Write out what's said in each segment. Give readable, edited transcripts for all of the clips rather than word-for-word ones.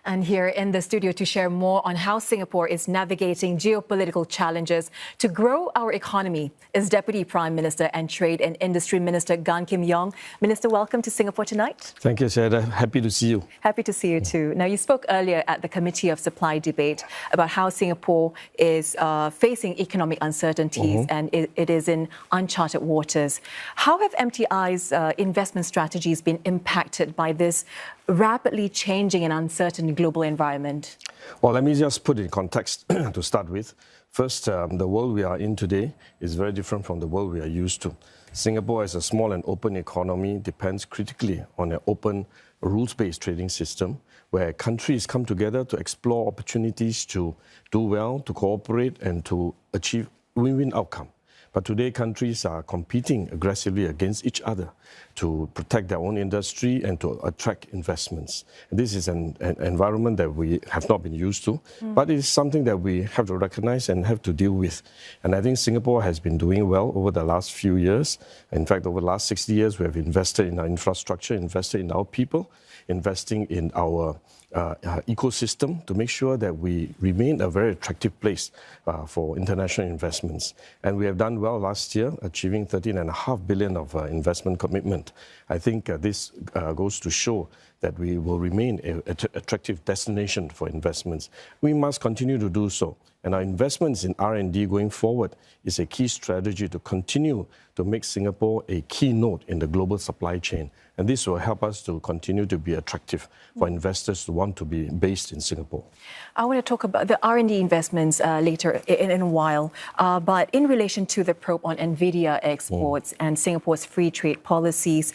And here in the studio to share more on how Singapore is navigating geopolitical challenges to grow our economy is Deputy Prime Minister and Trade and Industry Minister Gan Kim Yong. Minister, welcome to Singapore tonight. Thank you, Shada. Happy to see you. Happy to see you too. Now, you spoke earlier at the Committee of Supply debate about how Singapore is facing economic uncertainties and it is in uncharted waters. How have MTI's investment strategies been impacted by this rapidly changing and uncertain global environment? Well, let me just put it in context to start with. First, the world we are in today is very different from the world we are used to. Singapore, as a small and open economy, depends critically on an open, rules-based trading system where countries come together to explore opportunities to do well, to cooperate, and to achieve win-win outcome. But today, countries are competing aggressively against each other to protect their own industry and to attract investments. And this is an environment that we have not been used to, but it is something that we have to recognize and have to deal with. And I think Singapore has been doing well over the last few years. In fact, over the last 60 years, we have invested in our infrastructure, invested in our people, investing in our ecosystem to make sure that we remain a very attractive place for international investments. And we have done well last year, achieving 13.5 billion of investment commitment. I think this goes to show that we will remain an attractive destination for investments. We must continue to do so. And our investments in R&D going forward is a key strategy to continue to make Singapore a key node in the global supply chain. And this will help us to continue to be attractive for investors who want to be based in Singapore. I want to talk about the R&D investments later in a while. But in relation to the probe on NVIDIA exports and Singapore's free trade policies,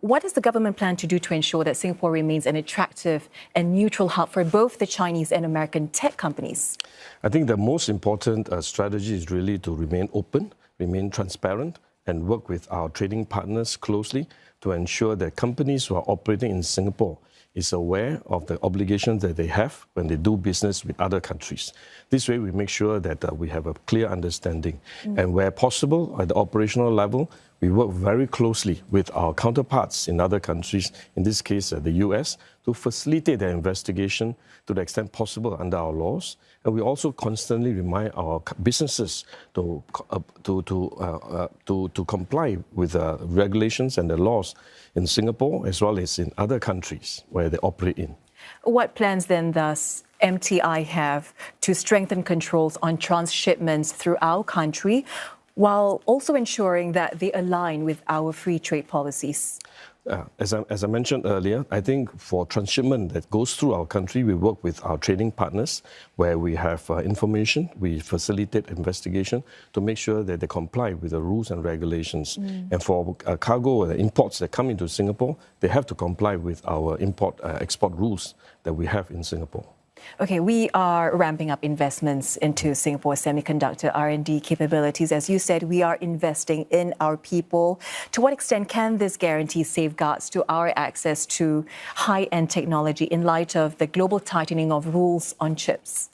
what does the government plan to do to ensure that Singapore remains an attractive and neutral hub for both the Chinese and American tech companies? I think the most important strategy is really to remain open, remain transparent, and work with our trading partners closely to ensure that companies who are operating in Singapore is aware of the obligations that they have when they do business with other countries. This way, we make sure that we have a clear understanding. And where possible, at the operational level, we work very closely with our counterparts in other countries, in this case, the US, to facilitate their investigation to the extent possible under our laws. And we also constantly remind our businesses to comply with the regulations and the laws in Singapore as well as in other countries where they operate in. What plans then does MTI have to strengthen controls on transshipments through our country while also ensuring that they align with our free trade policies? As I mentioned earlier, I think for transshipment that goes through our country, we work with our trading partners where we have information, we facilitate investigation to make sure that they comply with the rules and regulations. And for cargo or the imports that come into Singapore, they have to comply with our export rules that we have in Singapore. Okay, we are ramping up investments into Singapore's semiconductor R&D capabilities. As you said, we are investing in our people. To what extent can this guarantee safeguards to our access to high-end technology in light of the global tightening of rules on chips?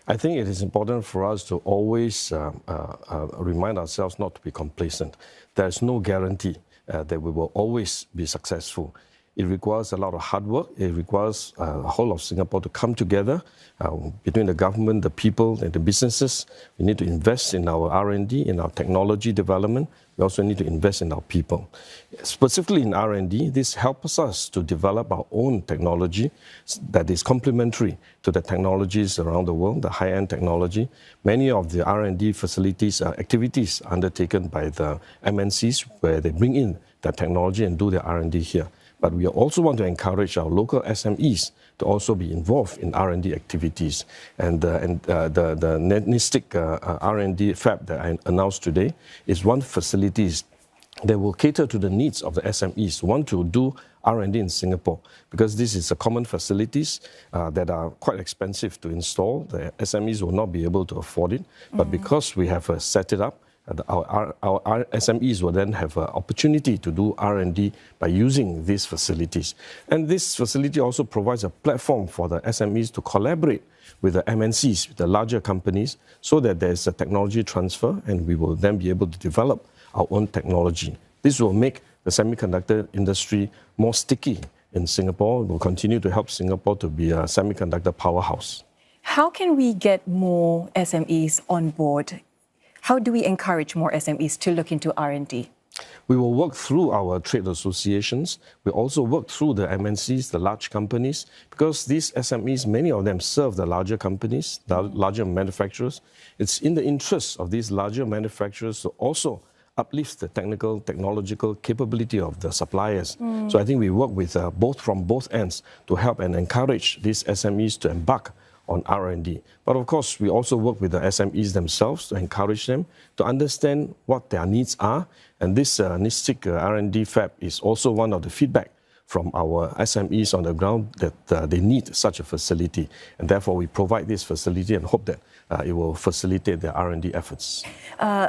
I think it is important for us to always remind ourselves not to be complacent. There is no guarantee that we will always be successful. It requires a lot of hard work. It requires the whole of Singapore to come together between the government, the people, and the businesses. We need to invest in our R&D, in our technology development. We also need to invest in our people. Specifically in R&D, this helps us to develop our own technology that is complementary to the technologies around the world, the high-end technology. Many of the R&D facilities are activities undertaken by the MNCs where they bring in the technology and do their R&D here. But we also want to encourage our local SMEs to also be involved in R&D activities. And the Netnistic R&D fab that I announced today is one facility that will cater to the needs of the SMEs who want to do R&D in Singapore, because this is a common facilities that are quite expensive to install. The SMEs will not be able to afford it, but because we have set it up, our SMEs will then have an opportunity to do R&D by using these facilities. And this facility also provides a platform for the SMEs to collaborate with the MNCs, with the larger companies, so that there's a technology transfer and we will then be able to develop our own technology. This will make the semiconductor industry more sticky in Singapore. We'll continue to help Singapore to be a semiconductor powerhouse. How can we get more SMEs on board? How do we encourage more SMEs to look into R&D? We will work through our trade associations. We also work through the MNCs, the large companies, because these SMEs, many of them serve the larger companies, the larger manufacturers. It's in the interest of these larger manufacturers to also uplift the technological capability of the suppliers. So I think we work with from both ends to help and encourage these SMEs to embark on R&D. But of course, we also work with the SMEs themselves to encourage them to understand what their needs are. And this NISTIC R&D Fab is also one of the feedback from our SMEs on the ground that they need such a facility. And therefore, we provide this facility and hope that it will facilitate their R&D efforts.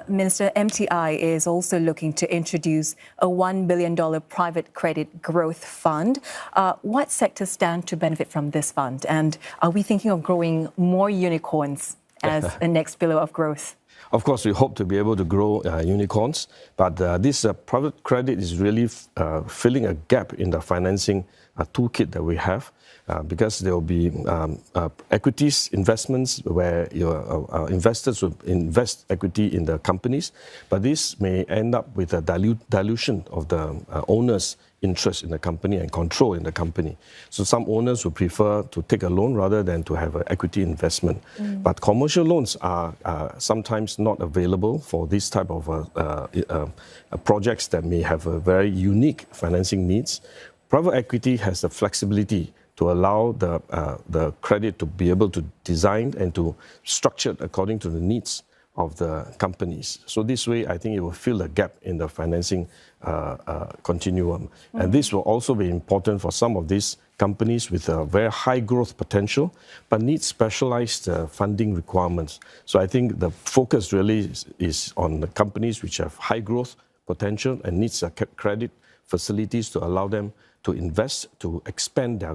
Minister, MTI is also looking to introduce a $1 billion private credit growth fund. What sectors stand to benefit from this fund? And are we thinking of growing more unicorns as a next pillar of growth? Of course, we hope to be able to grow unicorns, but this private credit is really filling a gap in the financing toolkit that we have, because there will be equities investments where your investors will invest equity in the companies, but this may end up with a dilution of the owner's interest in the company and control in the company. So some owners would prefer to take a loan rather than to have an equity investment. But commercial loans are sometimes not available for this type of projects that may have a very unique financing needs. Private equity has the flexibility to allow the credit to be able to design and to structure it according to the needs of the companies. So this way, I think it will fill a gap in the financing continuum. And this will also be important for some of these companies with a very high growth potential, but need specialized funding requirements. So I think the focus really is on the companies which have high growth potential and needs credit facilities to allow them to invest, to expand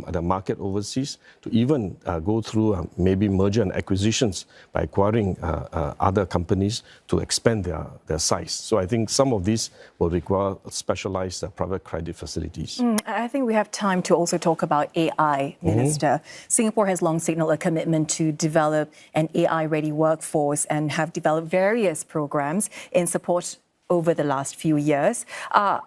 the market overseas, to even go through maybe merger and acquisitions by acquiring other companies to expand their size. So I think some of these will require specialized private credit facilities. I think we have time to also talk about AI, Minister. Singapore has long signaled a commitment to develop an AI-ready workforce and have developed various programs in support over the last few years.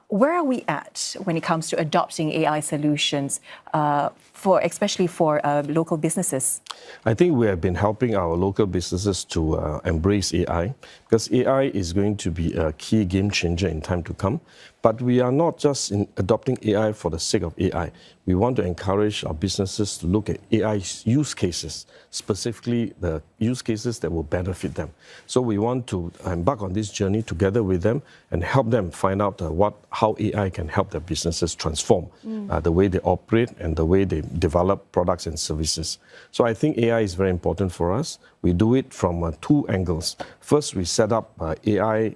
Where are we at when it comes to adopting AI solutions, especially for local businesses? I think we have been helping our local businesses to embrace AI, because AI is going to be a key game changer in time to come. But we are not just adopting AI for the sake of AI. We want to encourage our businesses to look at AI use cases, specifically the use cases that will benefit them. So we want to embark on this journey together with them and help them find out how AI can help their businesses transform the way they operate and the way they develop products and services. So I think AI is very important for us. We do it from two angles. First, we set up AI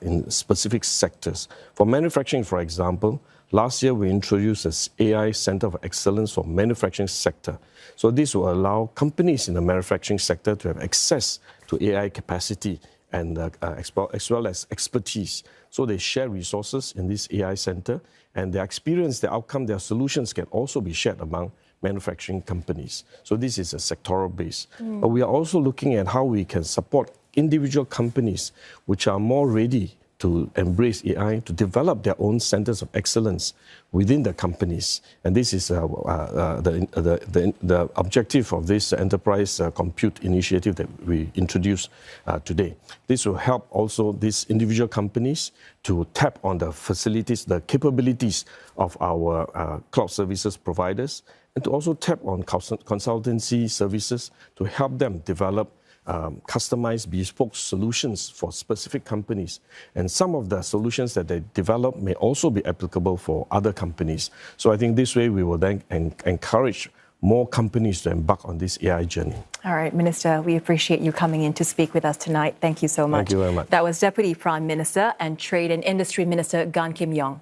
in specific sectors. For manufacturing, for example, last year we introduced an AI Center of Excellence for manufacturing sector. So this will allow companies in the manufacturing sector to have access to AI capacity and as well as expertise. So they share resources in this AI center, and their experience, their outcome, their solutions can also be shared among manufacturing companies. So this is a sectoral base. But we are also looking at how we can support individual companies which are more ready to embrace AI, to develop their own centers of excellence within the companies. And this is the objective of this enterprise compute initiative that we introduced today. This will help also these individual companies to tap on the facilities, the capabilities of our cloud services providers, and to also tap on consultancy services to help them develop customized bespoke solutions for specific companies. And some of the solutions that they develop may also be applicable for other companies. So I think this way we will then encourage more companies to embark on this AI journey. All right, Minister, we appreciate you coming in to speak with us tonight. Thank you so much. Thank you very much. That was Deputy Prime Minister and Trade and Industry Minister Gan Kim Yong.